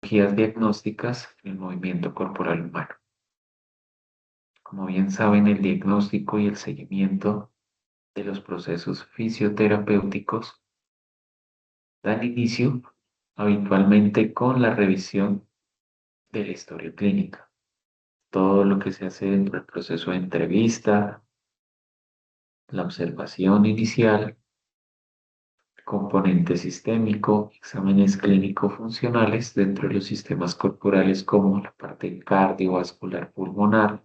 tecnologías diagnósticas en el movimiento corporal humano. Como bien saben, el diagnóstico y el seguimiento de los procesos fisioterapéuticos dan inicio habitualmente con la revisión de la historia clínica. Todo lo que se hace dentro del proceso de entrevista, la observación inicial, componente sistémico, exámenes clínico-funcionales dentro de los sistemas corporales como la parte cardiovascular pulmonar,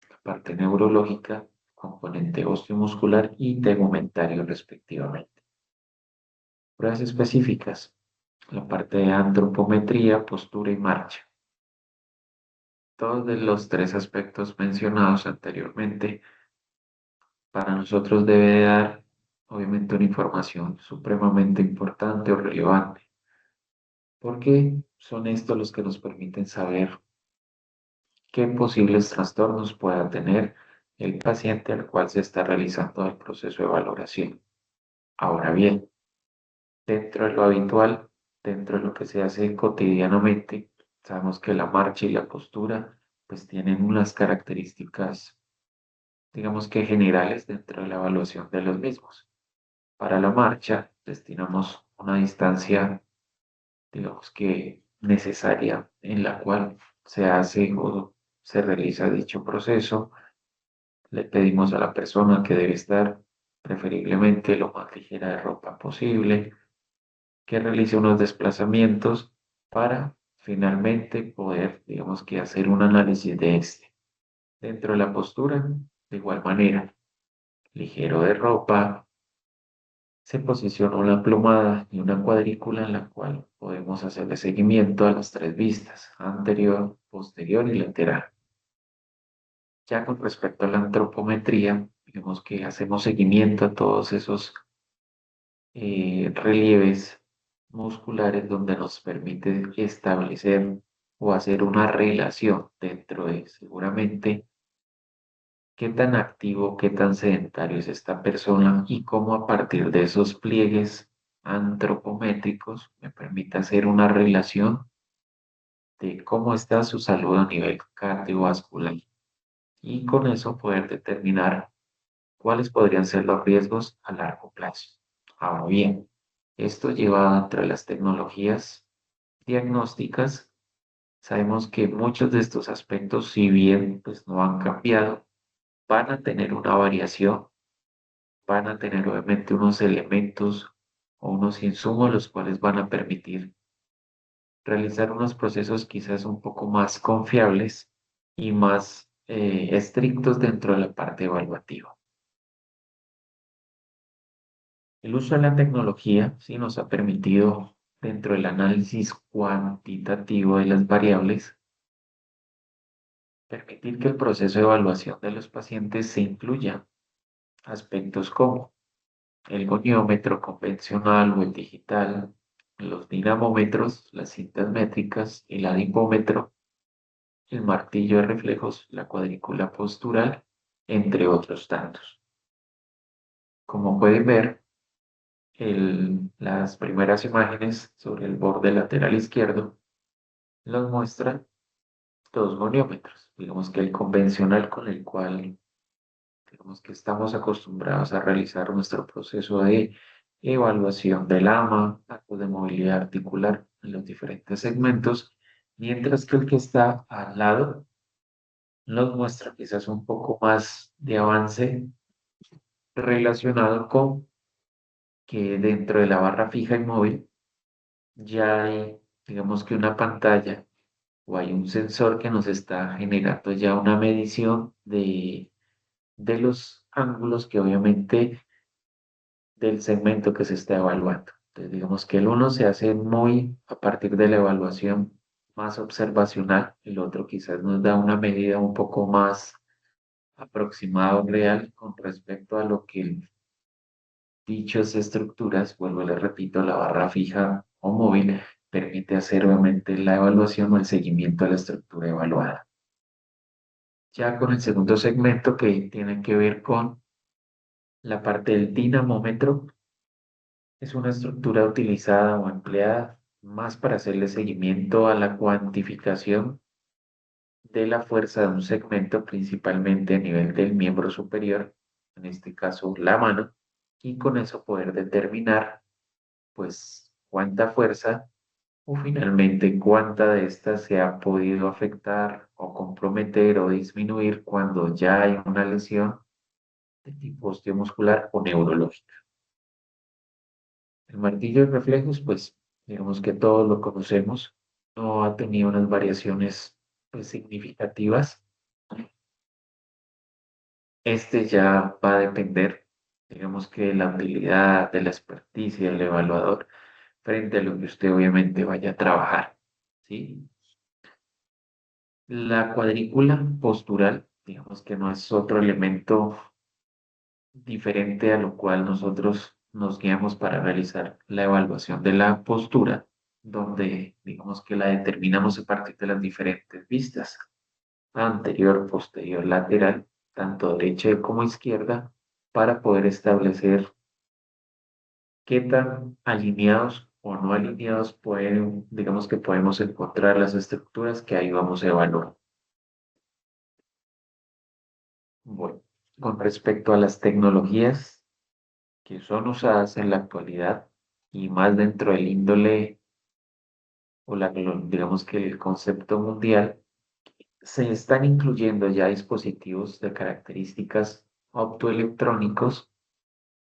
la parte neurológica, componente osteomuscular y tegumentario respectivamente. Pruebas específicas, la parte de antropometría, postura y marcha. Todos de los tres aspectos mencionados anteriormente para nosotros debe dar obviamente una información supremamente importante o relevante, porque son estos los que nos permiten saber qué posibles trastornos pueda tener el paciente al cual se está realizando el proceso de valoración. Ahora bien, dentro de lo habitual, dentro de lo que se hace cotidianamente, sabemos que la marcha y la postura pues tienen unas características, digamos que generales dentro de la evaluación de los mismos. Para la marcha destinamos una distancia, digamos que necesaria, en la cual se hace o se realiza dicho proceso. Le pedimos a la persona que debe estar preferiblemente lo más ligera de ropa posible, que realice unos desplazamientos para finalmente poder, digamos que hacer un análisis de este. Dentro de la postura, de igual manera, ligero de ropa, se posiciona una plomada y una cuadrícula en la cual podemos hacerle seguimiento a las tres vistas, anterior, posterior y lateral. Ya con respecto a la antropometría, digamos que hacemos seguimiento a todos esos relieves musculares donde nos permite establecer o hacer una relación dentro de seguramente qué tan activo, qué tan sedentario es esta persona y cómo a partir de esos pliegues antropométricos me permite hacer una relación de cómo está su salud a nivel cardiovascular y con eso poder determinar cuáles podrían ser los riesgos a largo plazo. Ahora bien, esto lleva entre las tecnologías diagnósticas. Sabemos que muchos de estos aspectos, si bien pues, no han cambiado, van a tener una variación, van a tener obviamente unos elementos o unos insumos los cuales van a permitir realizar unos procesos quizás un poco más confiables y más estrictos dentro de la parte evaluativa. El uso de la tecnología sí nos ha permitido, dentro del análisis cuantitativo de las variables, permitir que el proceso de evaluación de los pacientes se incluya aspectos como el goniómetro convencional o el digital, los dinamómetros, las cintas métricas, el adipómetro, el martillo de reflejos, la cuadrícula postural, entre otros tantos. Como pueden ver, las primeras imágenes sobre el borde lateral izquierdo nos muestran dos goniómetros. Digamos que el convencional con el cual digamos que estamos acostumbrados a realizar nuestro proceso de evaluación del AMA, actos de movilidad articular en los diferentes segmentos, mientras que el que está al lado nos muestra quizás un poco más de avance relacionado con que dentro de la barra fija y móvil ya hay, digamos que una pantalla o hay un sensor que nos está generando ya una medición de los ángulos que obviamente del segmento que se está evaluando. Entonces, digamos que el uno se hace muy a partir de la evaluación más observacional, el otro quizás nos da una medida un poco más aproximada o real con respecto a lo que dichas estructuras, vuelvo les repito, la barra fija o móvil, permite hacer obviamente la evaluación o el seguimiento a la estructura evaluada. Ya con el segundo segmento que tiene que ver con la parte del dinamómetro, es una estructura utilizada o empleada más para hacerle seguimiento a la cuantificación de la fuerza de un segmento, principalmente a nivel del miembro superior, en este caso la mano, y con eso poder determinar, pues, cuánta fuerza o finalmente cuánta de esta se ha podido afectar o comprometer o disminuir cuando ya hay una lesión de tipo osteomuscular o neurológica. El martillo de reflejos, pues, digamos que todos lo conocemos, no ha tenido unas variaciones, pues, significativas. Este ya va a depender, digamos que de la habilidad, de la experticia del evaluador frente a lo que usted obviamente vaya a trabajar, ¿sí? La cuadrícula postural, digamos que no es otro elemento diferente a lo cual nosotros nos guiamos para realizar la evaluación de la postura, donde digamos que la determinamos a partir de las diferentes vistas, anterior, posterior, lateral, tanto derecha como izquierda, para poder establecer qué tan alineados o no alineados pueden, digamos que podemos encontrar las estructuras que ahí vamos a evaluar. Bueno, con respecto a las tecnologías que son usadas en la actualidad y más dentro del índole o digamos que el concepto mundial, se están incluyendo ya dispositivos de características optoelectrónicos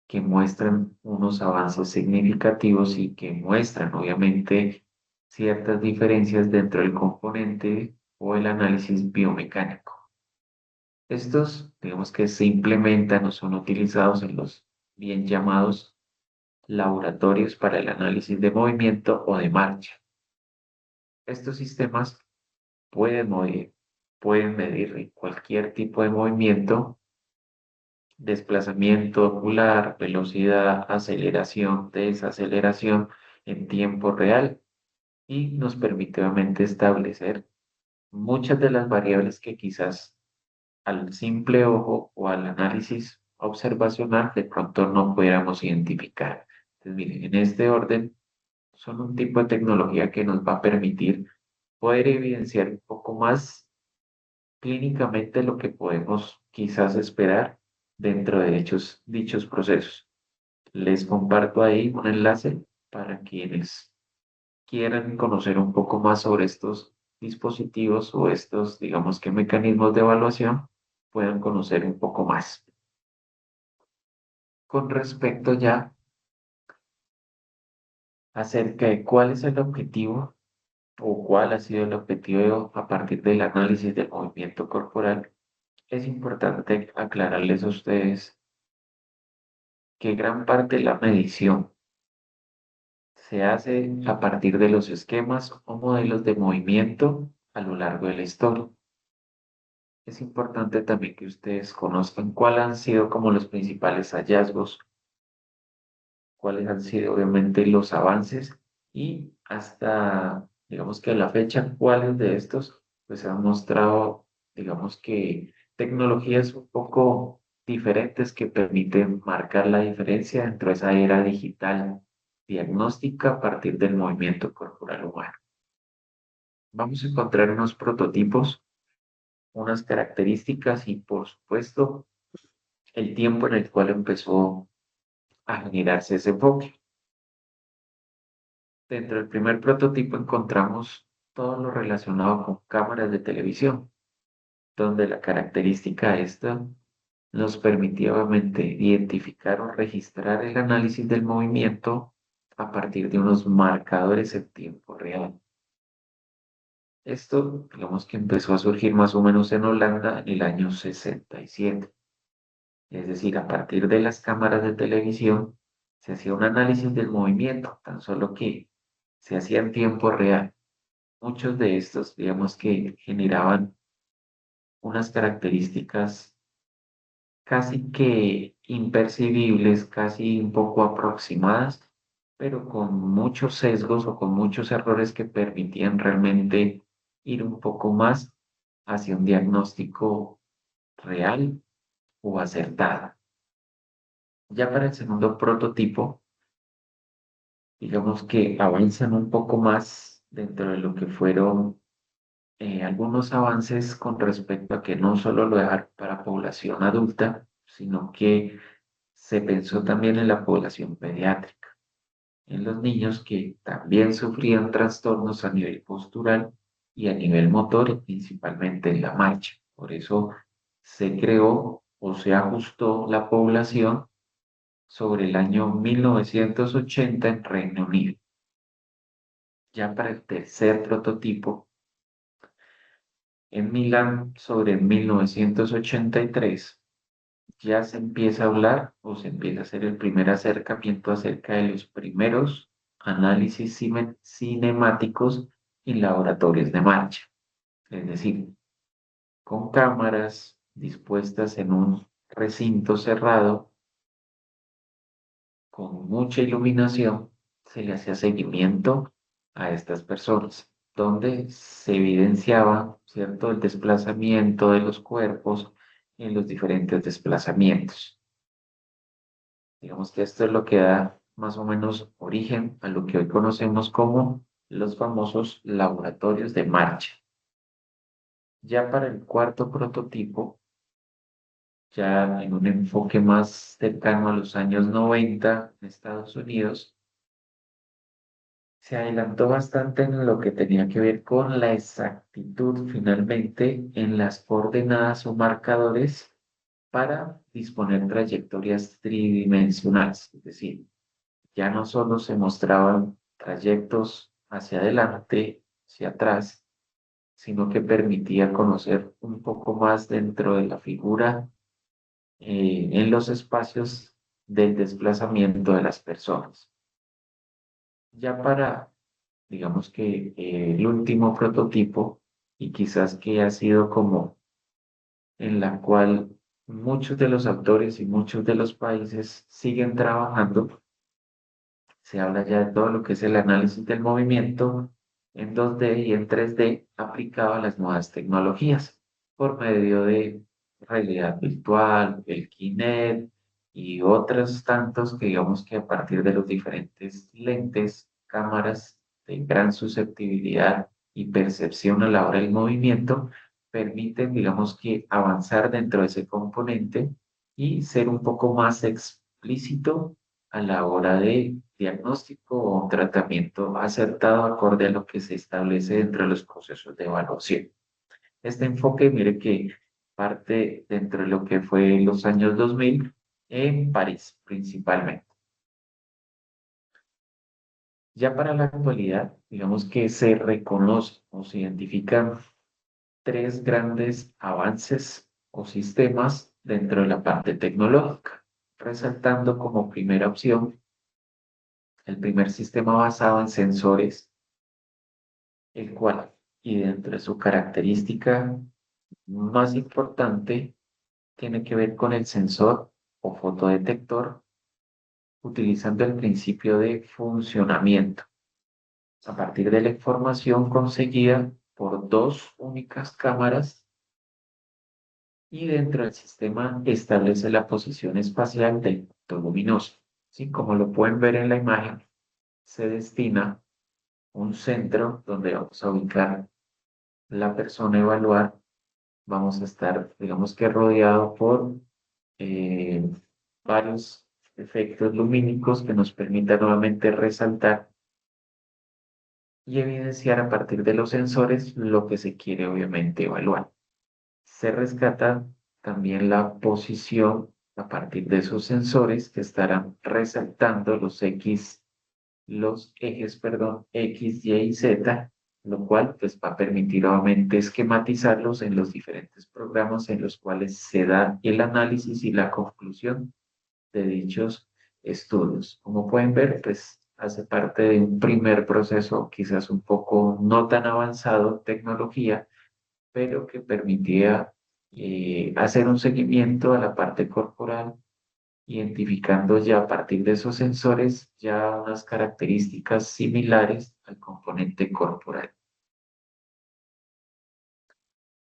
que muestran unos avances significativos y que muestran obviamente ciertas diferencias dentro del componente o el análisis biomecánico. Estos, digamos que se implementan o son utilizados en los bien llamados laboratorios para el análisis de movimiento o de marcha. Estos sistemas pueden medir cualquier tipo de movimiento, desplazamiento ocular, velocidad, aceleración, desaceleración en tiempo real y nos permite obviamente establecer muchas de las variables que quizás al simple ojo o al análisis observacional de pronto no pudiéramos identificar. Entonces, miren, en este orden son un tipo de tecnología que nos va a permitir poder evidenciar un poco más clínicamente lo que podemos quizás esperar dentro de dichos procesos. Les comparto ahí un enlace para quienes quieran conocer un poco más sobre estos dispositivos o estos, digamos que mecanismos de evaluación, puedan conocer un poco más. Con respecto ya acerca de cuál es el objetivo o cuál ha sido el objetivo a partir del análisis del movimiento corporal, es importante aclararles a ustedes que gran parte de la medición se hace a partir de los esquemas o modelos de movimiento a lo largo de la historia. Es importante también que ustedes conozcan cuáles han sido como los principales hallazgos, cuáles han sido obviamente los avances y hasta, digamos que a la fecha, cuáles de estos pues han mostrado, digamos que tecnologías un poco diferentes que permiten marcar la diferencia dentro de esa era digital diagnóstica a partir del movimiento corporal humano. Vamos a encontrar unos prototipos, unas características y por supuesto el tiempo en el cual empezó a generarse ese enfoque. Dentro del primer prototipo encontramos todo lo relacionado con cámaras de televisión, donde la característica esta nos permitía obviamente identificar o registrar el análisis del movimiento a partir de unos marcadores en tiempo real. Esto, digamos que empezó a surgir más o menos en Holanda en el año 67. Es decir, a partir de las cámaras de televisión se hacía un análisis del movimiento, tan solo que se hacía en tiempo real. Muchos de estos, digamos que generaban unas características casi que impercibibles, casi un poco aproximadas, pero con muchos sesgos o con muchos errores que permitían realmente ir un poco más hacia un diagnóstico real o acertado. Ya para el segundo prototipo, digamos que avanzan un poco más dentro de lo que fueron algunos avances con respecto a que no solo lo dejaron para población adulta, sino que se pensó también en la población pediátrica, en los niños que también sufrían trastornos a nivel postural y a nivel motor, y principalmente en la marcha. Por eso se creó o se ajustó la población sobre el año 1980 en Reino Unido. Ya para el tercer prototipo, en Milán, sobre 1983, ya se empieza a hablar o se empieza a hacer el primer acercamiento acerca de los primeros análisis cinemáticos en laboratorios de marcha. Es decir, con cámaras dispuestas en un recinto cerrado, con mucha iluminación, se le hacía seguimiento a estas personas, donde se evidenciaba, ¿cierto?, el desplazamiento de los cuerpos en los diferentes desplazamientos. Digamos que esto es lo que da más o menos origen a lo que hoy conocemos como los famosos laboratorios de marcha. Ya para el cuarto prototipo, ya en un enfoque más cercano a los años 90 en Estados Unidos, se adelantó bastante en lo que tenía que ver con la exactitud finalmente en las coordenadas o marcadores para disponer trayectorias tridimensionales, es decir, ya no solo se mostraban trayectos hacia adelante, hacia atrás, sino que permitía conocer un poco más dentro de la figura en los espacios del desplazamiento de las personas. Ya para, digamos que el último prototipo, y quizás que ha sido como en la cual muchos de los autores y muchos de los países siguen trabajando, se habla ya de todo lo que es el análisis del movimiento en 2D y en 3D aplicado a las nuevas tecnologías por medio de realidad virtual, el Kinect y otros tantos que digamos que a partir de los diferentes lentes, cámaras de gran susceptibilidad y percepción a la hora del movimiento, permiten digamos que avanzar dentro de ese componente y ser un poco más explícito a la hora de diagnóstico o un tratamiento acertado acorde a lo que se establece dentro de los procesos de evaluación. Este enfoque, mire que parte dentro de lo que fue los años 2000 en París principalmente. Ya para la actualidad, digamos que se reconoce o se identifican tres grandes avances o sistemas dentro de la parte tecnológica, resaltando como primera opción el primer sistema basado en sensores, el cual, y dentro de su característica más importante, tiene que ver con el sensor o fotodetector, utilizando el principio de funcionamiento. A partir de la información conseguida por dos únicas cámaras y dentro del sistema establece la posición espacial del punto luminoso. ¿Sí? Como lo pueden ver en la imagen, se destina un centro donde vamos a ubicar la persona a evaluar. Vamos a estar, digamos que rodeado por eh, varios efectos lumínicos que nos permitan nuevamente resaltar y evidenciar a partir de los sensores lo que se quiere obviamente evaluar. Se rescata también la posición a partir de esos sensores que estarán resaltando los ejes, perdón, X, Y y Z, lo cual pues va a permitir nuevamente esquematizarlos en los diferentes programas en los cuales se da el análisis y la conclusión de dichos estudios. Como pueden ver, pues hace parte de un primer proceso, quizás un poco no tan avanzado en tecnología, pero que permitía hacer un seguimiento a la parte corporal, identificando ya a partir de esos sensores ya unas características similares al componente corporal.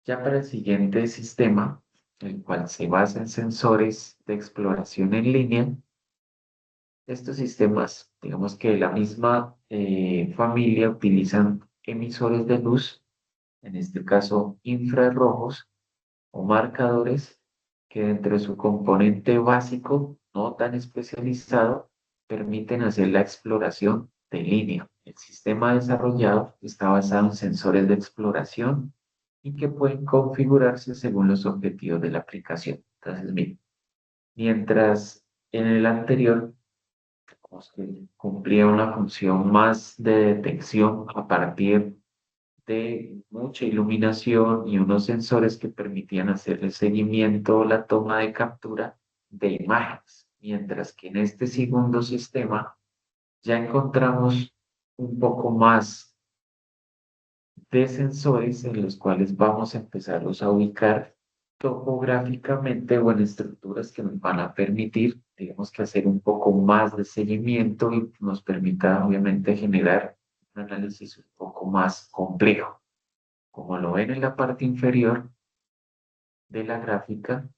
Ya para el siguiente sistema, el cual se basa en sensores de exploración en línea, Estos sistemas, digamos que la misma familia utilizan emisores de luz, en este caso infrarrojos o marcadores, que dentro de su componente básico, no tan especializado, permiten hacer la exploración de línea. El sistema desarrollado está basado en sensores de exploración y que pueden configurarse según los objetivos de la aplicación. Entonces, miren, mientras en el anterior digamos que cumplía una función más de detección a partir de mucha iluminación y unos sensores que permitían hacer el seguimiento o la toma de captura de imágenes, mientras que en este segundo sistema ya encontramos un poco más de sensores en los cuales vamos a empezarlos a ubicar topográficamente o en estructuras que nos van a permitir, digamos que hacer un poco más de seguimiento y nos permita obviamente generar un análisis un poco más complejo. Como lo ven en la parte inferior de la gráfica,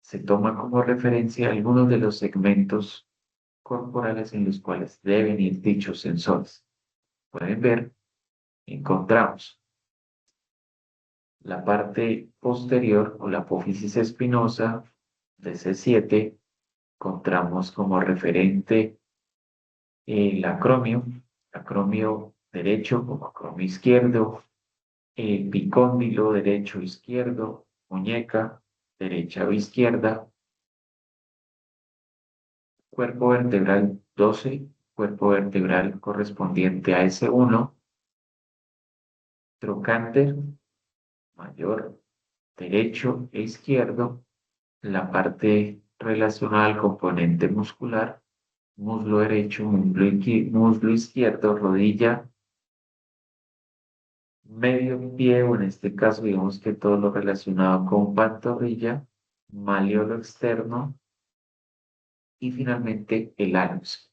se toma como referencia algunos de los segmentos corporales en los cuales deben ir dichos sensores. Pueden ver, encontramos la parte posterior o la apófisis espinosa de C7, encontramos como referente el acromio derecho como acromio izquierdo, epicóndilo derecho o izquierdo, muñeca derecha o izquierda, cuerpo vertebral 12, cuerpo vertebral correspondiente a S1, trocánter mayor derecho e izquierdo, la parte relacionada al componente muscular, muslo derecho, muslo izquierdo, rodilla, medio pie, o en este caso digamos que todo lo relacionado con pantorrilla, malleolo externo y finalmente el anus.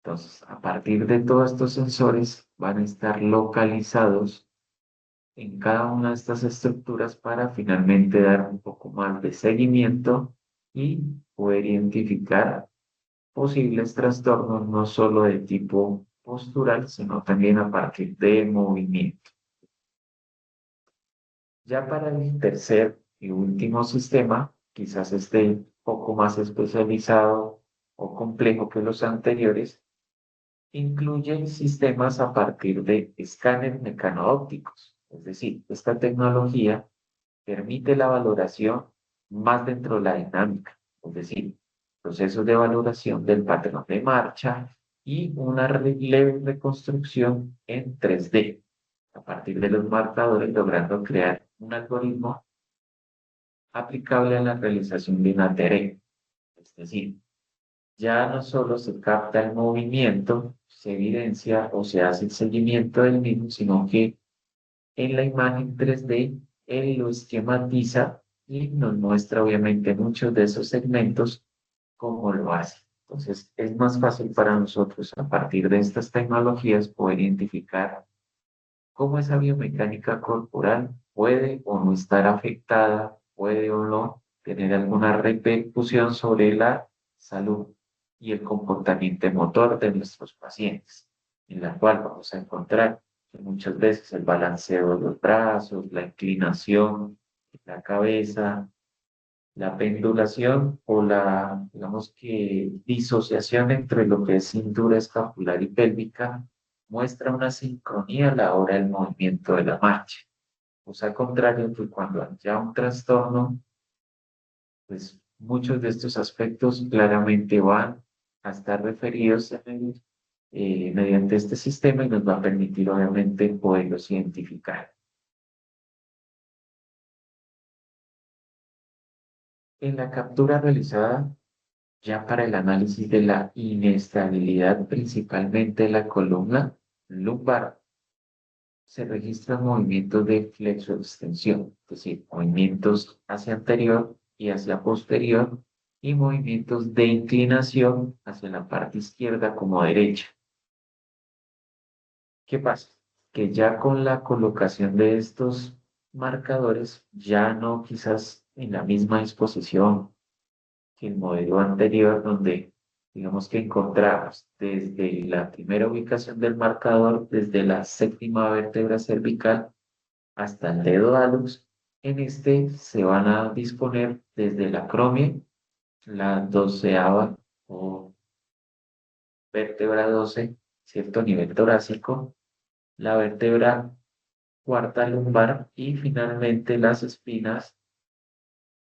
Entonces, a partir de todos estos sensores van a estar localizados en cada una de estas estructuras para finalmente dar un poco más de seguimiento y poder identificar posibles trastornos no solo de tipo postural, sino también a partir de movimiento. Ya para el tercer y último sistema, quizás esté un poco más especializado o complejo que los anteriores, incluye sistemas a partir de escáneres mecanoópticos. Es decir, esta tecnología permite la valoración más dentro de la dinámica, es decir, procesos de valoración del patrón de marcha y una leve reconstrucción en 3D a partir de los marcadores, logrando crear un algoritmo aplicable a la realización de una tarea. Es decir, ya no solo se capta el movimiento, se evidencia o se hace el seguimiento del mismo, sino que en la imagen 3D él lo esquematiza y nos muestra obviamente muchos de esos segmentos cómo lo hace. Entonces es más fácil para nosotros a partir de estas tecnologías poder identificar cómo esa biomecánica corporal puede o no estar afectada, puede o no tener alguna repercusión sobre la salud y el comportamiento motor de nuestros pacientes, en la cual vamos a encontrar que muchas veces el balanceo de los brazos, la inclinación de la cabeza, la pendulación o la, digamos que, disociación entre lo que es cintura escapular y pélvica muestra una sincronía a la hora del movimiento de la marcha. O sea, al contrario que cuando haya un trastorno, pues muchos de estos aspectos claramente van a estar referidos mediante este sistema y nos va a permitir obviamente poderlos identificar. En la captura realizada ya para el análisis de la inestabilidad, principalmente de la columna lumbar, se registran movimientos de flexoextensión, es decir, movimientos hacia anterior y hacia posterior, y movimientos de inclinación hacia la parte izquierda como derecha. ¿Qué pasa? Que ya con la colocación de estos marcadores, ya no quizás en la misma disposición que el modelo anterior, donde digamos que encontramos desde la primera ubicación del marcador, desde la séptima vértebra cervical hasta el dedo hallux. En este se van a disponer desde la acromia, la doceava o vértebra 12, ¿cierto? Nivel torácico, la vértebra cuarta lumbar y finalmente las espinas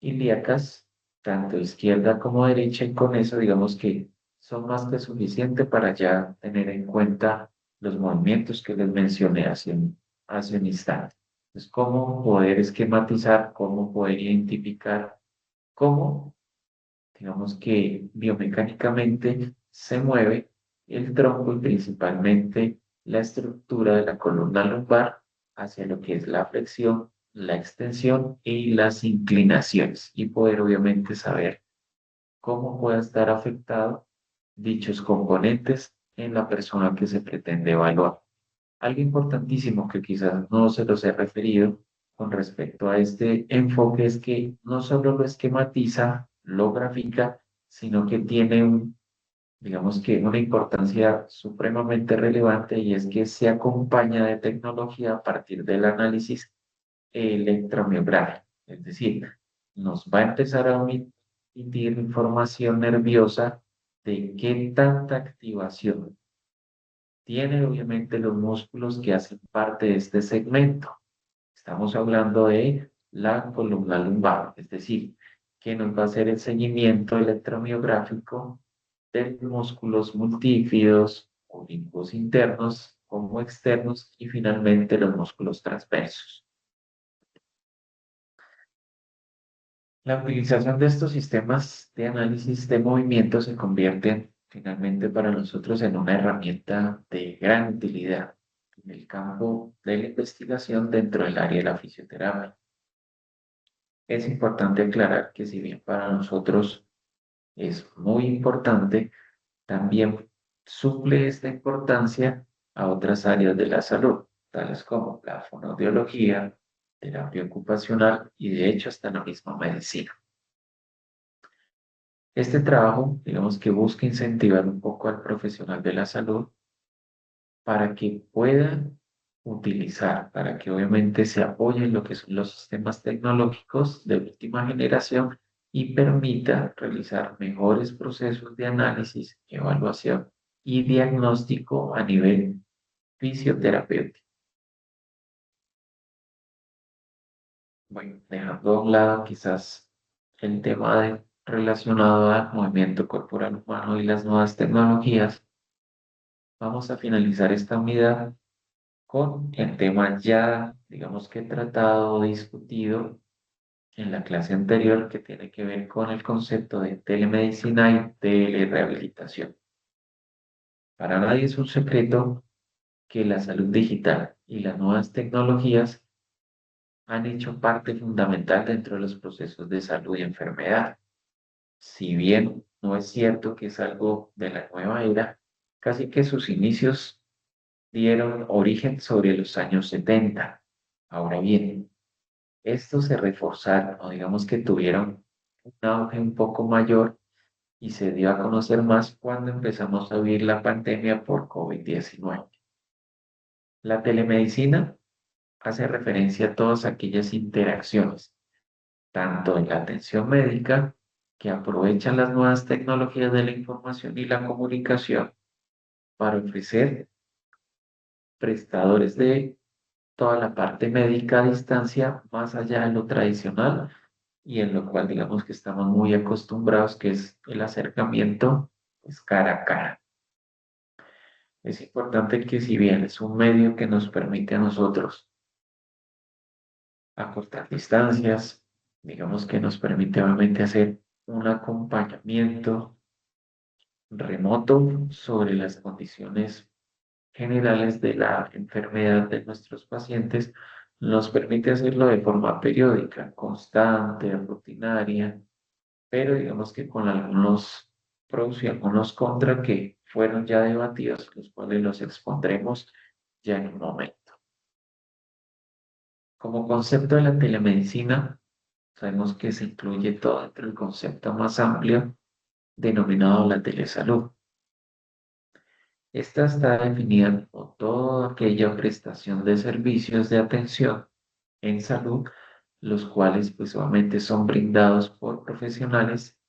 ilíacas, tanto izquierda como derecha, y con eso digamos que son más que suficiente para ya tener en cuenta los movimientos que les mencioné hace un instante. Entonces, cómo poder esquematizar, cómo poder identificar cómo, digamos que biomecánicamente se mueve el tronco y principalmente la estructura de la columna lumbar hacia lo que es la flexión, la extensión y las inclinaciones y poder obviamente saber cómo puede estar afectado dichos componentes en la persona que se pretende evaluar. Algo importantísimo que quizás no se los he referido con respecto a este enfoque es que no solo lo esquematiza, lo grafica, sino que tiene digamos que una importancia supremamente relevante y es que se acompaña de tecnología a partir del análisis electromiográfico. Es decir, nos va a empezar a emitir información nerviosa de qué tanta activación tiene obviamente los músculos que hacen parte de este segmento. Estamos hablando de la columna lumbar, es decir, que nos va a hacer el seguimiento electromiográfico de músculos multífidos o limbos internos como externos y finalmente los músculos transversos. La utilización de estos sistemas de análisis de movimiento se convierte finalmente para nosotros en una herramienta de gran utilidad en el campo de la investigación dentro del área de la fisioterapia. Es importante aclarar que si bien para nosotros es muy importante, también suple esta importancia a otras áreas de la salud, tales como la fonoaudiología, terapia ocupacional y de hecho hasta la misma medicina. Este trabajo, digamos que busca incentivar un poco al profesional de la salud para que pueda utilizar, para que obviamente se apoye en lo que son los sistemas tecnológicos de última generación y permita realizar mejores procesos de análisis, evaluación y diagnóstico a nivel fisioterapéutico. Bueno, dejando a un lado quizás el tema relacionado al movimiento corporal humano y las nuevas tecnologías, vamos a finalizar esta unidad con el tema ya, digamos que tratado o discutido en la clase anterior que tiene que ver con el concepto de telemedicina y telerehabilitación. Para nadie es un secreto que la salud digital y las nuevas tecnologías han hecho parte fundamental dentro de los procesos de salud y enfermedad. Si bien no es cierto que es algo de la nueva era, casi que sus inicios dieron origen sobre los años 70. Ahora bien, estos se reforzaron, o digamos que tuvieron un auge un poco mayor y se dio a conocer más cuando empezamos a vivir la pandemia por COVID-19. La telemedicina hace referencia a todas aquellas interacciones, tanto en la atención médica, que aprovechan las nuevas tecnologías de la información y la comunicación para ofrecer prestadores de toda la parte médica a distancia, más allá de lo tradicional y en lo cual digamos que estamos muy acostumbrados, que es el acercamiento pues, cara a cara. Es importante que si bien es un medio que nos permite a nosotros acortar distancias, digamos que nos permite obviamente hacer un acompañamiento remoto sobre las condiciones generales de la enfermedad de nuestros pacientes, nos permite hacerlo de forma periódica, constante, rutinaria, pero digamos que con algunos pros y algunos contra que fueron ya debatidos, los cuales los expondremos ya en un momento. Como concepto de la telemedicina, sabemos que se incluye todo dentro del concepto más amplio denominado la telesalud. Esta está definida como toda aquella prestación de servicios de atención en salud, los cuales pues obviamente son brindados por profesionales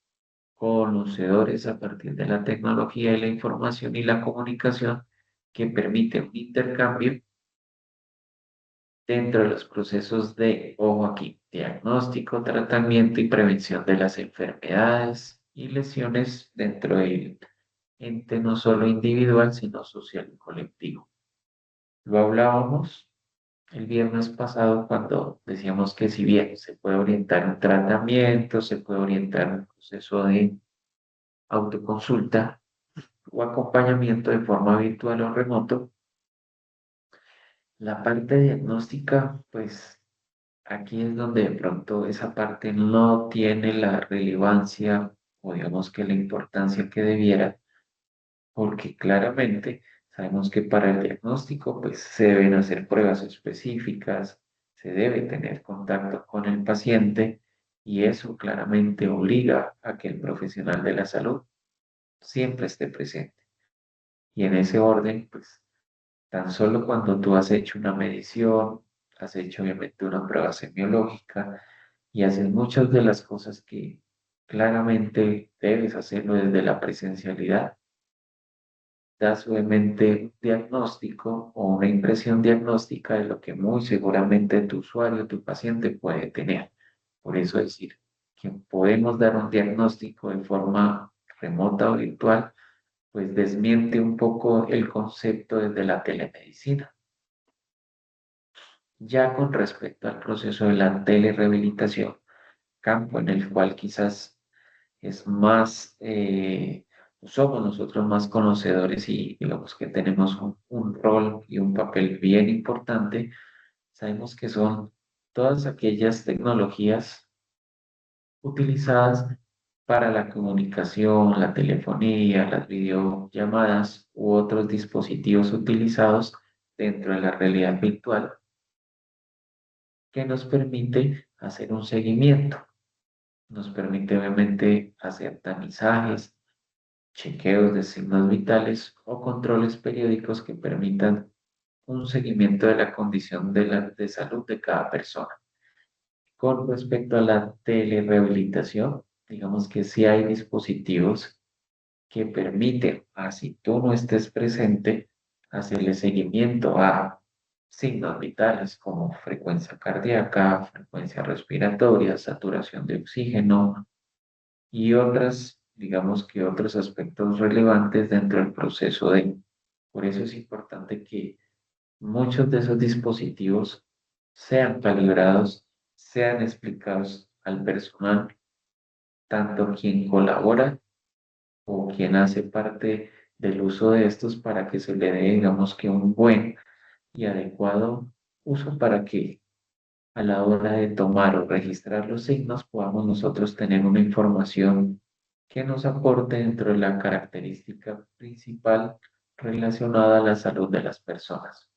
conocedores a partir de la tecnología y la información y la comunicación que permite un intercambio dentro de los procesos de, ojo aquí, diagnóstico, tratamiento y prevención de las enfermedades y lesiones dentro del ente no solo individual, sino social y colectivo. Lo hablábamos el viernes pasado cuando decíamos que si bien se puede orientar un tratamiento, se puede orientar un proceso de autoconsulta o acompañamiento de forma virtual o remoto, la parte diagnóstica, pues aquí es donde de pronto esa parte no tiene la relevancia o digamos que la importancia que debiera, porque claramente sabemos que para el diagnóstico pues se deben hacer pruebas específicas, se debe tener contacto con el paciente y eso claramente obliga a que el profesional de la salud siempre esté presente. Y en ese orden, pues tan solo cuando tú has hecho una medición, has hecho obviamente una prueba semiológica y haces muchas de las cosas que claramente debes hacerlo desde la presencialidad, das obviamente un diagnóstico o una impresión diagnóstica de lo que muy seguramente tu usuario, tu paciente puede tener. Por eso decir que podemos dar un diagnóstico de forma remota o virtual, pues desmiente un poco el concepto desde la telemedicina. Ya con respecto al proceso de la telerehabilitación, campo en el cual quizás es más, somos nosotros más conocedores y digamos que tenemos un rol y un papel bien importante, sabemos que son todas aquellas tecnologías utilizadas para la comunicación, la telefonía, las videollamadas u otros dispositivos utilizados dentro de la realidad virtual que nos permite hacer un seguimiento, nos permite obviamente hacer tamizajes, chequeos de signos vitales o controles periódicos que permitan un seguimiento de la condición de salud de cada persona. Con respecto a la telerehabilitación, digamos que sí hay dispositivos que permiten, así tú no estés presente, hacerle seguimiento a signos vitales como frecuencia cardíaca, frecuencia respiratoria, saturación de oxígeno y otras, digamos que otros aspectos relevantes dentro del proceso de. Por eso es importante que muchos de esos dispositivos sean calibrados, sean explicados al personal, tanto quien colabora o quien hace parte del uso de estos para que se le dé, digamos que un buen y adecuado uso para que a la hora de tomar o registrar los signos podamos nosotros tener una información que nos aporte dentro de la característica principal relacionada a la salud de las personas.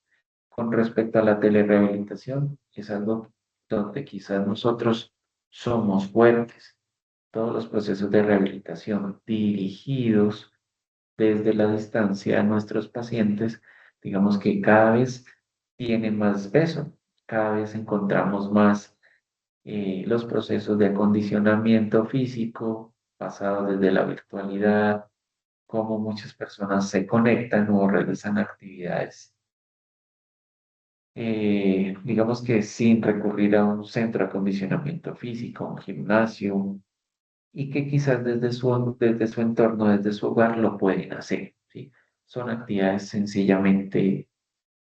Con respecto a la telerehabilitación, es algo donde quizás nosotros somos fuertes. Todos los procesos de rehabilitación dirigidos desde la distancia a nuestros pacientes, digamos que cada vez tiene más peso, cada vez encontramos más los procesos de acondicionamiento físico basados desde la virtualidad, cómo muchas personas se conectan o realizan actividades, digamos que sin recurrir a un centro de acondicionamiento físico, un gimnasio, y que quizás desde su entorno, desde su hogar, lo pueden hacer, ¿sí? Son actividades sencillamente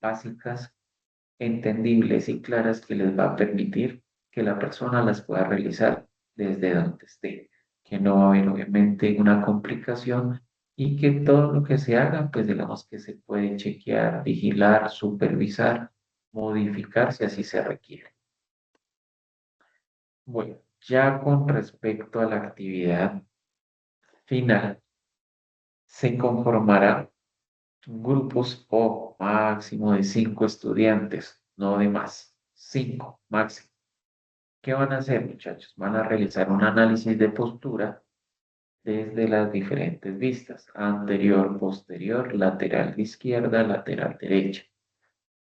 básicas, entendibles y claras que les va a permitir que la persona las pueda realizar desde donde esté, que no va a haber obviamente una complicación y que todo lo que se haga, pues digamos que se puede chequear, vigilar, supervisar, modificar si así se requiere. Bueno, ya con respecto a la actividad final, se conformarán grupos o máximo de 5 estudiantes, no de más, 5 máximo. ¿Qué van a hacer, muchachos? Van a realizar un análisis de postura desde las diferentes vistas, anterior, posterior, lateral izquierda, lateral derecha.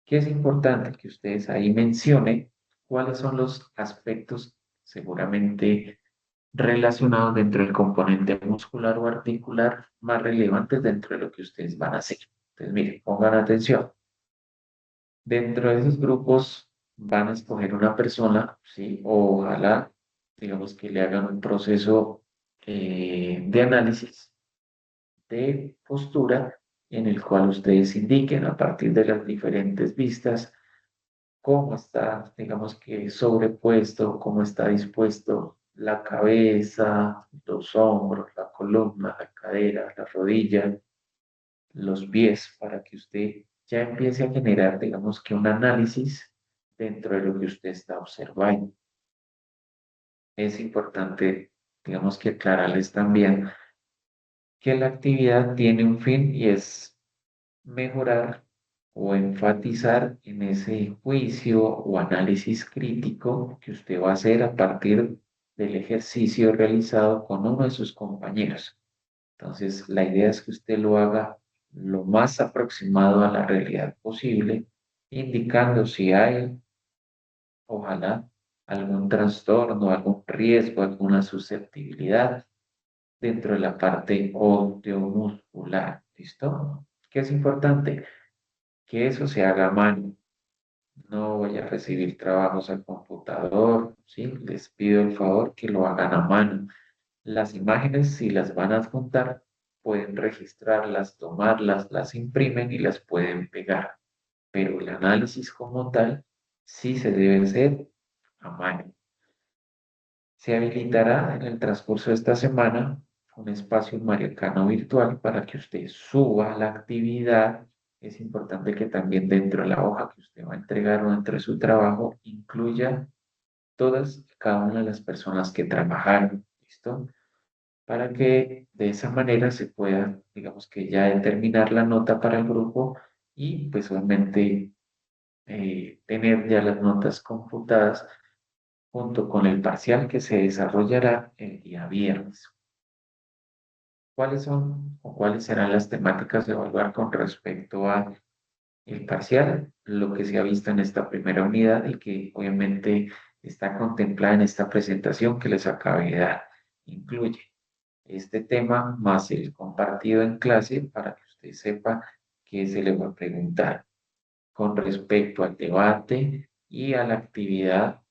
Que es importante que ustedes ahí mencionen cuáles son los aspectos seguramente relacionados dentro del componente muscular o articular más relevantes dentro de lo que ustedes van a hacer. Entonces, miren, pongan atención. Dentro de esos grupos van a escoger una persona, ¿sí? O ojalá, digamos que le hagan un proceso de análisis de postura en el cual ustedes indiquen a partir de las diferentes vistas cómo está, digamos que sobrepuesto, cómo está dispuesto la cabeza, los hombros, la columna, la cadera, la rodilla, los pies, para que usted ya empiece a generar, digamos que un análisis dentro de lo que usted está observando. Es importante, digamos que aclararles también que la actividad tiene un fin y es mejorar o enfatizar en ese juicio o análisis crítico que usted va a hacer a partir del ejercicio realizado con uno de sus compañeros. Entonces, la idea es que usted lo haga lo más aproximado a la realidad posible, indicando si hay, ojalá, algún trastorno, algún riesgo, alguna susceptibilidad dentro de la parte osteomuscular. ¿Listo? ¿Qué es importante? Que eso se haga a mano. No voy a recibir trabajos al computador, ¿sí? Les pido el favor que lo hagan a mano. Las imágenes, si las van a adjuntar, pueden registrarlas, tomarlas, las imprimen y las pueden pegar. Pero el análisis como tal sí se debe hacer a mano. Se habilitará en el transcurso de esta semana un espacio en Mariacano virtual para que usted suba la actividad. Es importante que también dentro de la hoja que usted va a entregar o dentro de su trabajo incluya todas y cada una de las personas que trabajaron. ¿Listo? Para que de esa manera se pueda, digamos que ya determinar la nota para el grupo y pues obviamente tener ya las notas computadas junto con el parcial que se desarrollará el día viernes. ¿Cuáles son o cuáles serán las temáticas de evaluar con respecto a el parcial? Lo que se ha visto en esta primera unidad y que obviamente está contemplada en esta presentación que les acabé de dar. Incluye este tema más el compartido en clase para que usted sepa qué se le va a preguntar con respecto al debate y a la actividad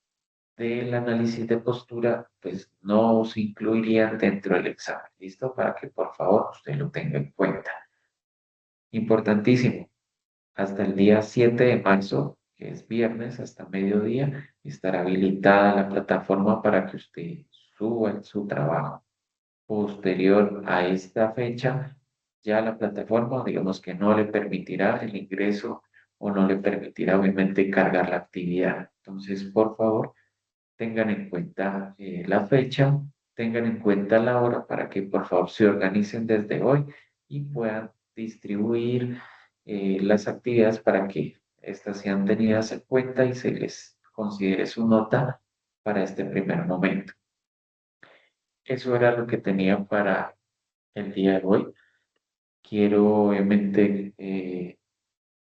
del análisis de postura, pues no se incluirían dentro del examen. ¿Listo? Para que por favor usted lo tenga en cuenta. Importantísimo. Hasta el día 7 de marzo, que es viernes, hasta mediodía, estará habilitada la plataforma para que usted suba su trabajo. Posterior a esta fecha, ya la plataforma, digamos que no le permitirá el ingreso o no le permitirá obviamente cargar la actividad. Entonces, por favor, tengan en cuenta la fecha, tengan en cuenta la hora para que por favor se organicen desde hoy y puedan distribuir las actividades para que estas sean tenidas en cuenta y se les considere su nota para este primer momento. Eso era lo que tenía para el día de hoy. Quiero obviamente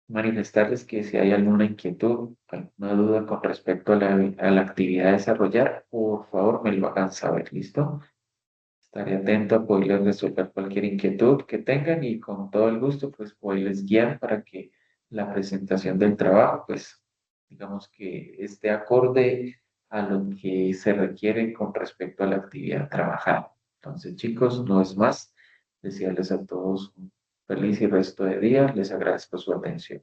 manifestarles que si hay alguna inquietud, alguna duda con respecto a la actividad a desarrollar, por favor me lo hagan saber, ¿listo? Estaré atento a poderles resolver cualquier inquietud que tengan y con todo el gusto, pues poderles guiar para que la presentación del trabajo, pues digamos que esté acorde a lo que se requiere con respecto a la actividad trabajada. Entonces, chicos, no es más. Desearles a todos un feliz y resto de día. Les agradezco su atención.